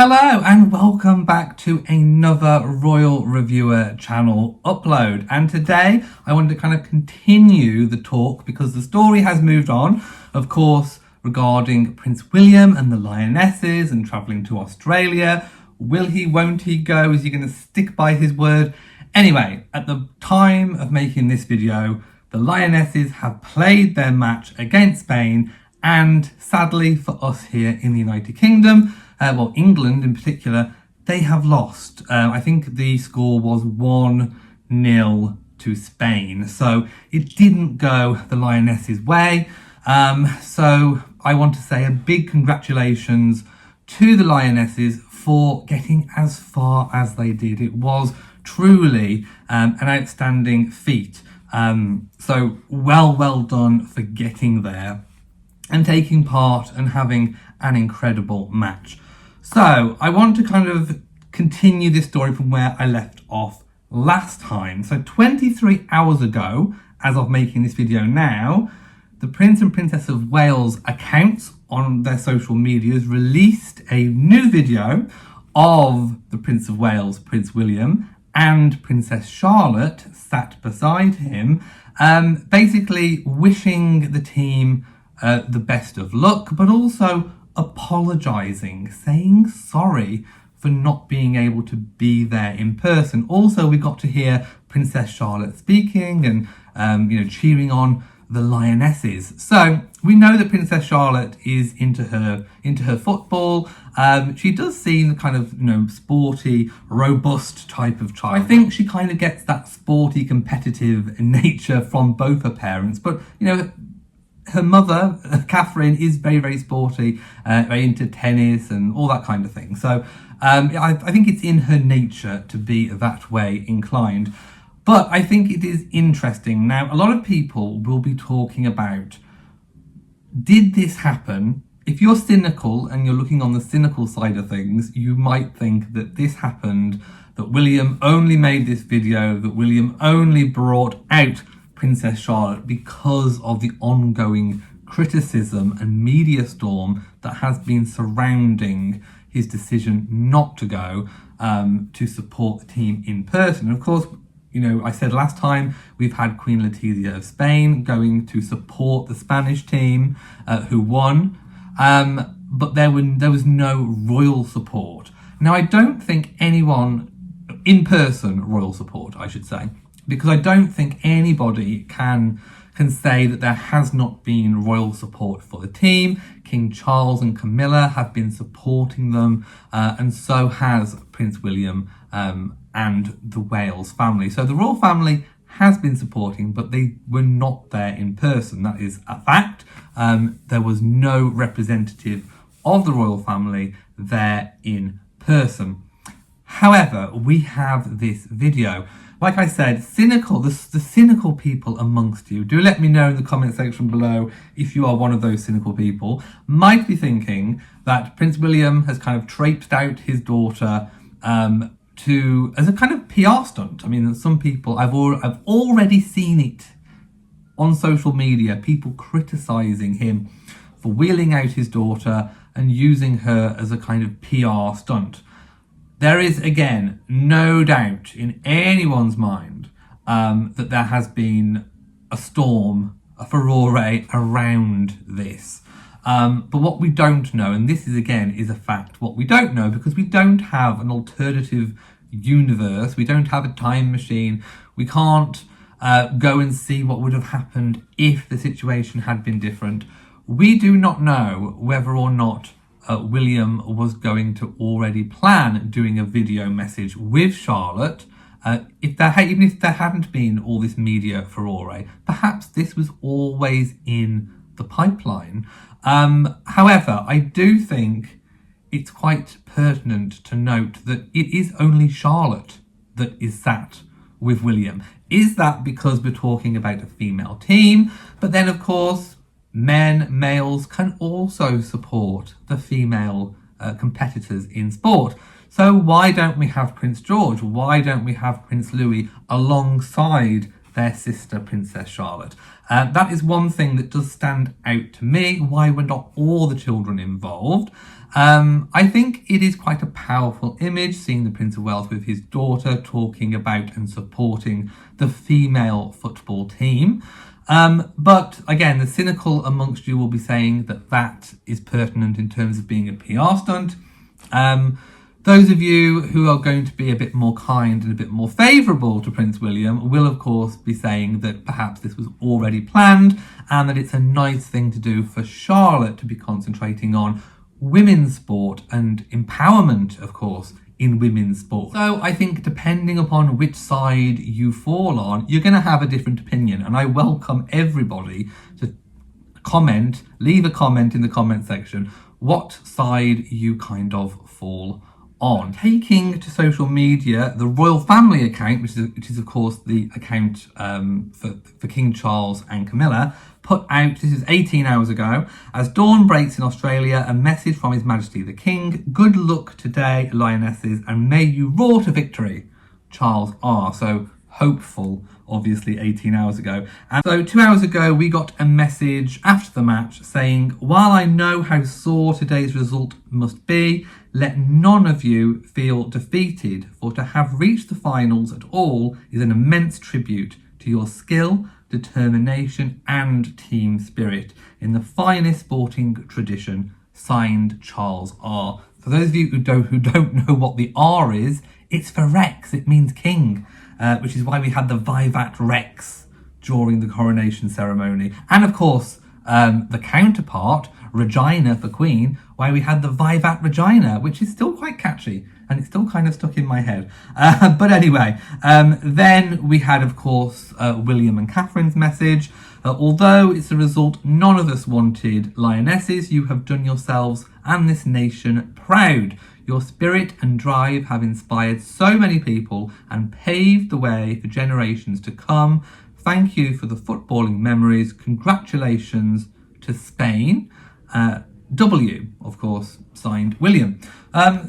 Hello and welcome back to another Royal Reviewer channel upload. And today I wanted to kind of continue the talk because the story has moved on, of course, regarding Prince William and the Lionesses and travelling to Australia. Will he, won't he go? Is he going to stick by his word? Anyway, at the time of making this video, the Lionesses have played their match against Spain, and sadly for us here in the United Kingdom, England in particular, they have lost. I think the score was 1-0 to Spain. So it didn't go the Lionesses' way. So I want to say a big congratulations to the Lionesses for getting as far as they did. It was truly an outstanding feat. So well done for getting there and taking part and having an incredible match. So I want to kind of continue this story from where I left off last time. So 23 hours ago, as of making this video now, the Prince and Princess of Wales accounts on their social medias released a new video of the Prince of Wales, Prince William, and Princess Charlotte sat beside him, basically wishing the team the best of luck, but also apologising, saying sorry for not being able to be there in person. Also, we got to hear Princess Charlotte speaking and cheering on the Lionesses. So we know that Princess Charlotte is into her football. She does seem the kind of sporty, robust type of child. I think she kind of gets that sporty, competitive nature from both her parents, but her mother, Catherine, is very, very sporty, very into tennis and all that kind of thing. So I think it's in her nature to be that way inclined. But I think it is interesting. Now, a lot of people will be talking about, did this happen? If you're cynical and you're looking on the cynical side of things, you might think that this happened, that William only made this video, that William only brought out Princess Charlotte because of the ongoing criticism and media storm that has been surrounding his decision not to go to support the team in person. And of course, I said last time we've had Queen Letizia of Spain going to support the Spanish team who won, but there was no royal support. Now, I don't think anyone in person royal support, I should say, because I don't think anybody can say that there has not been royal support for the team. King Charles and Camilla have been supporting them, and so has Prince William and the Wales family. So the royal family has been supporting, but they were not there in person. That is a fact. There was no representative of the royal family there in person. However, we have this video. Like I said, the cynical people amongst you, do let me know in the comment section below if you are one of those cynical people, might be thinking that Prince William has kind of traipsed out his daughter as a kind of PR stunt. I mean, some people, I've already seen it on social media, people criticising him for wheeling out his daughter and using her as a kind of PR stunt. There is, again, no doubt in anyone's mind that there has been a storm, a furore around this. But what we don't know, and this is a fact, what we don't know, because we don't have an alternative universe, we don't have a time machine, we can't go and see what would have happened if the situation had been different. We do not know whether or not William was going to already plan doing a video message with Charlotte. Even if there hadn't been all this media furore, perhaps this was always in the pipeline. However, I do think it's quite pertinent to note that it is only Charlotte that is sat with William. Is that because we're talking about a female team? But then, of course, males can also support the female competitors in sport. So why don't we have Prince George? Why don't we have Prince Louis alongside their sister Princess Charlotte? That is one thing that does stand out to me, why were not all the children involved. I think it is quite a powerful image, seeing the Prince of Wales with his daughter talking about and supporting the female football team. But again, the cynical amongst you will be saying that that is pertinent in terms of being a PR stunt. Those of you who are going to be a bit more kind and a bit more favourable to Prince William will, of course, be saying that perhaps this was already planned and that it's a nice thing to do for Charlotte to be concentrating on women's sport and empowerment, of course, in women's sport. So I think depending upon which side you fall on, you're going to have a different opinion. And I welcome everybody to comment, leave a comment in the comment section, what side you kind of fall on. Taking to social media, the royal family account, which is of course the account for King Charles and Camilla, put out, this is 18 hours ago, as dawn breaks in Australia, a message from His Majesty the King. Good luck today, Lionesses, and may you roar to victory, Charles R. So hopeful, obviously 18 hours ago. And so 2 hours ago, we got a message after the match saying, while I know how sore today's result must be, let none of you feel defeated, for to have reached the finals at all is an immense tribute to your skill, determination and team spirit in the finest sporting tradition. Signed, Charles R. For those of you who don't know what the R is, it's for Rex. It means king, which is why we had the Vivat Rex during the coronation ceremony. And of course, the counterpart, Regina for Queen, why we had the Vivat Regina, which is still quite catchy and it's still kind of stuck in my head. But anyway, then we had, of course, William and Catherine's message. Although it's a result none of us wanted, Lionesses, you have done yourselves and this nation proud. Your spirit and drive have inspired so many people and paved the way for generations to come. Thank you for the footballing memories. Congratulations to Spain. W, of course, signed William.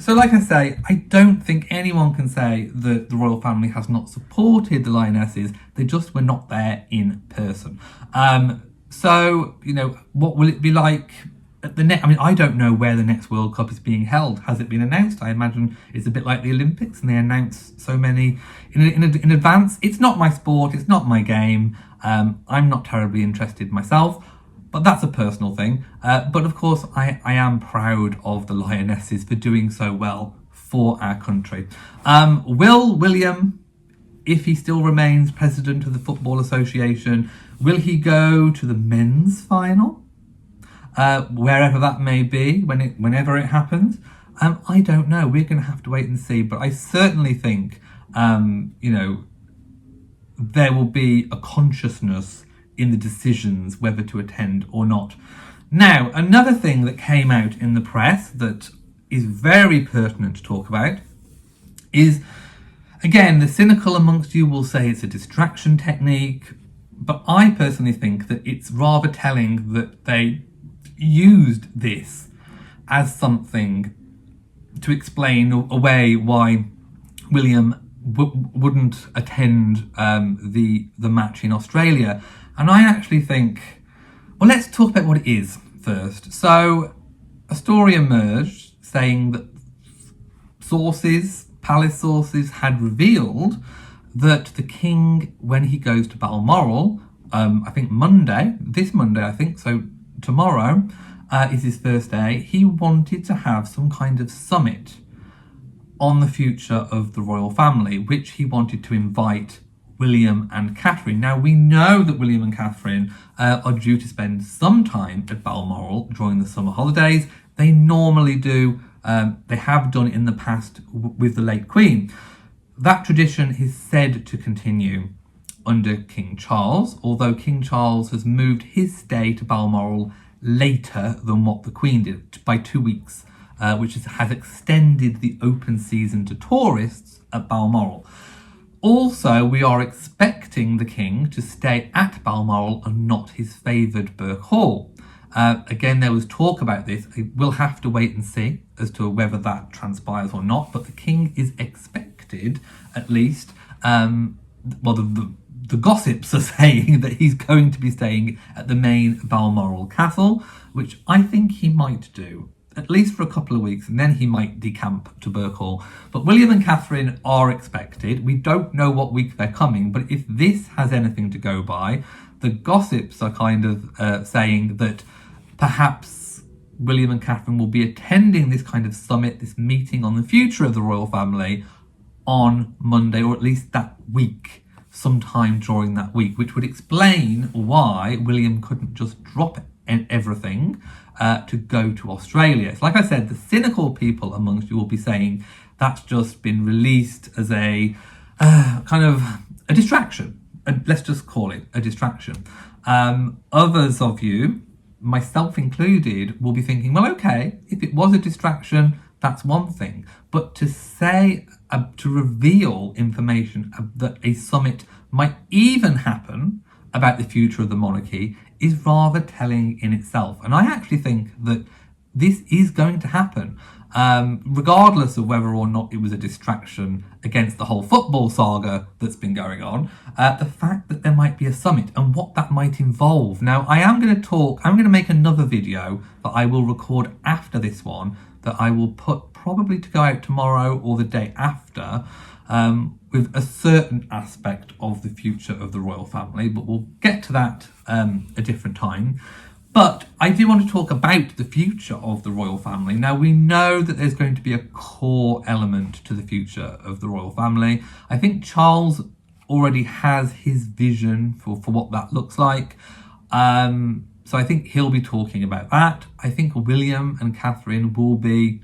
So like I say, I don't think anyone can say that the royal family has not supported the Lionesses. They just were not there in person. So, you know, what will it be like at the next? I mean, I don't know where the next World Cup is being held. Has it been announced? I imagine it's a bit like the Olympics and they announce so many in advance. It's not my sport. It's not my game. I'm not terribly interested myself. But that's a personal thing. But of course, I am proud of the Lionesses for doing so well for our country. Will William, if he still remains president of the Football Association, will he go to the men's final? Wherever that may be, whenever it happens? I don't know. We're going to have to wait and see. But I certainly think, you know, there will be a consciousness in the decisions whether to attend or not. Now, another thing that came out in the press that is very pertinent to talk about is, again, the cynical amongst you will say it's a distraction technique, but I personally think that it's rather telling that they used this as something to explain away why William wouldn't attend the match in Australia. And I actually think, well, let's talk about what it is first. So a story emerged saying that palace sources had revealed that the king, when he goes to Balmoral, I think this Monday, I think, so tomorrow is his first day, he wanted to have some kind of summit on the future of the royal family, which he wanted to invite William and Catherine. Now, we know that William and Catherine are due to spend some time at Balmoral during the summer holidays. They normally do, they have done in the past with the late Queen. That tradition is said to continue under King Charles, although King Charles has moved his stay to Balmoral later than what the Queen did, by 2 weeks, which has extended the open season to tourists at Balmoral. Also, we are expecting the king to stay at Balmoral and not his favoured Burke Hall. Again, there was talk about this. We'll have to wait and see as to whether that transpires or not, but the king is expected, at least, well, the gossips are saying that he's going to be staying at the main Balmoral Castle, which I think he might do. at least for a couple of weeks, and then he might decamp to Birkhall. But William and Catherine are expected. We don't know what week they're coming, but if this has anything to go by, the gossips are kind of saying that perhaps William and Catherine will be attending this kind of summit, this meeting on the future of the royal family on Monday, or at least that week, sometime during that week, which would explain why William couldn't just drop everything to go to Australia. So like I said, the cynical people amongst you will be saying that's just been released as a kind of a distraction. Let's just call it a distraction. Others of you, myself included, will be thinking, well, okay, if it was a distraction, that's one thing. But to say, to reveal information that a summit might even happen about the future of the monarchy is rather telling in itself. And I actually think that this is going to happen, regardless of whether or not it was a distraction against the whole football saga that's been going on. The fact that there might be a summit and what that might involve. Now, I'm going to make another video that I will record after this one, that I will put probably to go out tomorrow or the day after, with a certain aspect of the future of the royal family, but we'll get to that a different time. But I do want to talk about the future of the royal family. Now, we know that there's going to be a core element to the future of the royal family. I think Charles already has his vision for what that looks like. So I think he'll be talking about that. I think William and Catherine will be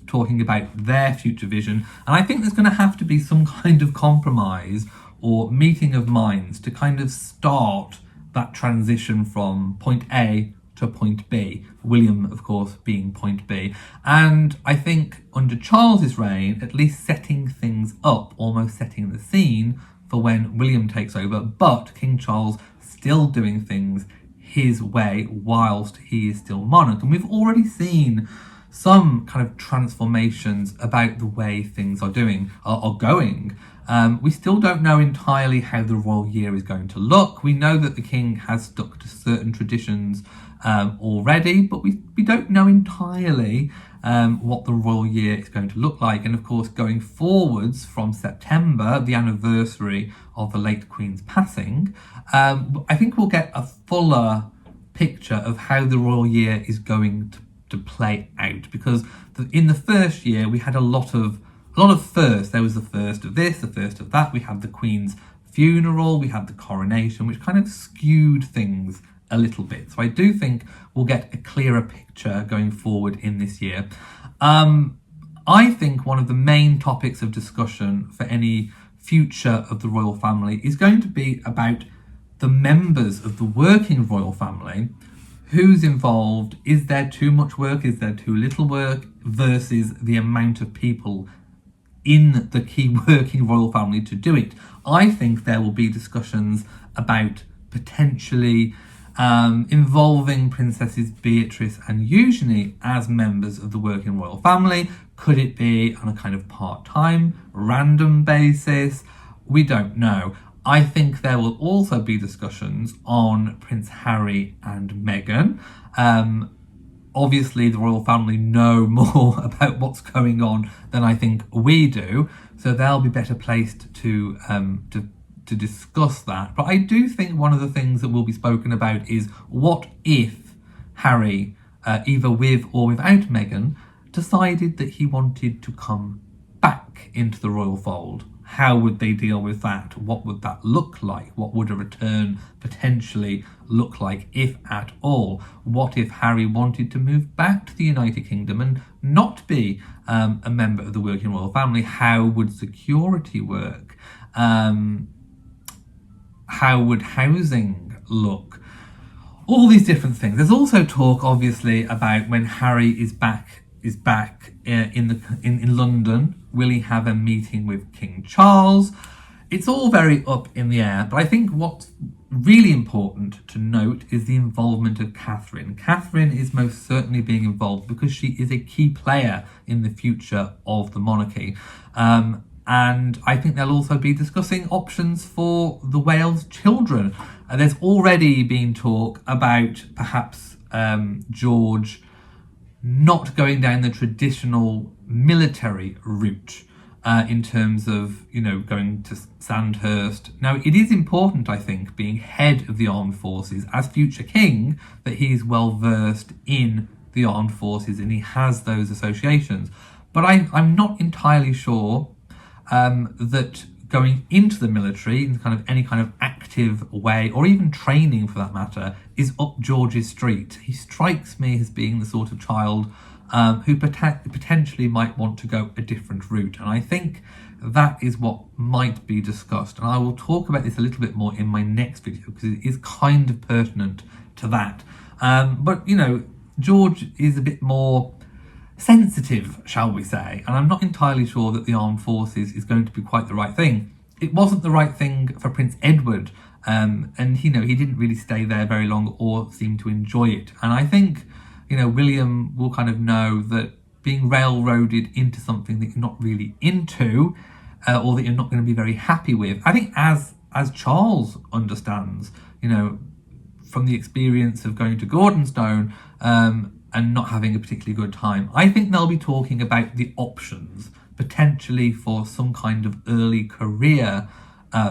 talking about their future vision. And I think there's going to have to be some kind of compromise or meeting of minds to kind of start that transition from point A to point B. William, of course, being point B. And I think under Charles's reign, at least setting things up, almost setting the scene for when William takes over, but King Charles still doing things his way whilst he is still monarch. And we've already seen some kind of transformations about the way things are going. We still don't know entirely how the royal year is going to look. We know that the king has stuck to certain traditions already, but we don't know entirely what the royal year is going to look like. And of course, going forwards from September, the anniversary of the late Queen's passing, I think we'll get a fuller picture of how the royal year is going to play out, because in the first year we had a lot of firsts. There was the first of this, the first of that. We had the Queen's funeral, we had the coronation, which kind of skewed things a little bit. So I do think we'll get a clearer picture going forward in this year. I think one of the main topics of discussion for any future of the royal family is going to be about the members of the working royal family. Who's involved? Is there too much work? Is there too little work? Versus the amount of people in the key working royal family to do it. I think there will be discussions about potentially involving Princesses Beatrice and Eugenie as members of the working royal family. Could it be on a kind of part-time, random basis? We don't know. I think there will also be discussions on Prince Harry and Meghan. Obviously, the royal family know more about what's going on than I think we do, so they'll be better placed to discuss that. But I do think one of the things that will be spoken about is what if Harry, either with or without Meghan, decided that he wanted to come back into the royal fold. How would they deal with that? What would that look like? What would a return potentially look like, if at all? What if Harry wanted to move back to the United Kingdom and not be a member of the working royal family? How would security work? How would housing look? All these different things. There's also talk, obviously, about when Harry is back in London. Will he have a meeting with King Charles? It's all very up in the air, but I think what's really important to note is the involvement of Catherine. Catherine is most certainly being involved because she is a key player in the future of the monarchy. And I think they'll also be discussing options for the Wales children. There's already been talk about perhaps George not going down the traditional military route in terms of, going to Sandhurst. Now, it is important, I think, being head of the armed forces as future king, that he's well versed in the armed forces and he has those associations. But I'm not entirely sure that going into the military in kind of any kind of active way, or even training for that matter, is up George's street. He strikes me as being the sort of child who potentially might want to go a different route. And I think that is what might be discussed. And I will talk about this a little bit more in my next video because it is kind of pertinent to that. But, George is a bit more sensitive, shall we say, and I'm not entirely sure that the armed forces is going to be quite the right thing. It wasn't the right thing for Prince Edward, and he didn't really stay there very long or seem to enjoy it. And I think, William will kind of know that being railroaded into something that you're not really into, or that you're not going to be very happy with. I think as Charles understands, from the experience of going to Gordonstone, and not having a particularly good time, I think they'll be talking about the options potentially for some kind of early career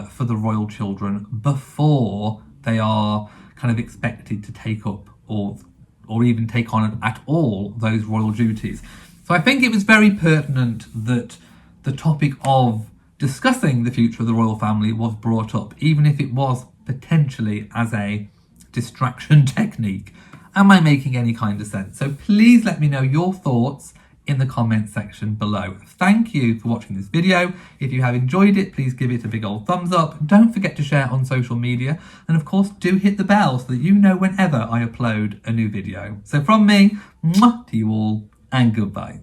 for the royal children before they are kind of expected to take up or even take on at all those royal duties. So I think it was very pertinent that the topic of discussing the future of the royal family was brought up, even if it was potentially as a distraction technique. Am I making any kind of sense? So please let me know your thoughts in the comments section below. Thank you for watching this video. If you have enjoyed it, please give it a big old thumbs up. Don't forget to share on social media. And of course, do hit the bell so that you know whenever I upload a new video. So from me, mwah, to you all, and goodbye.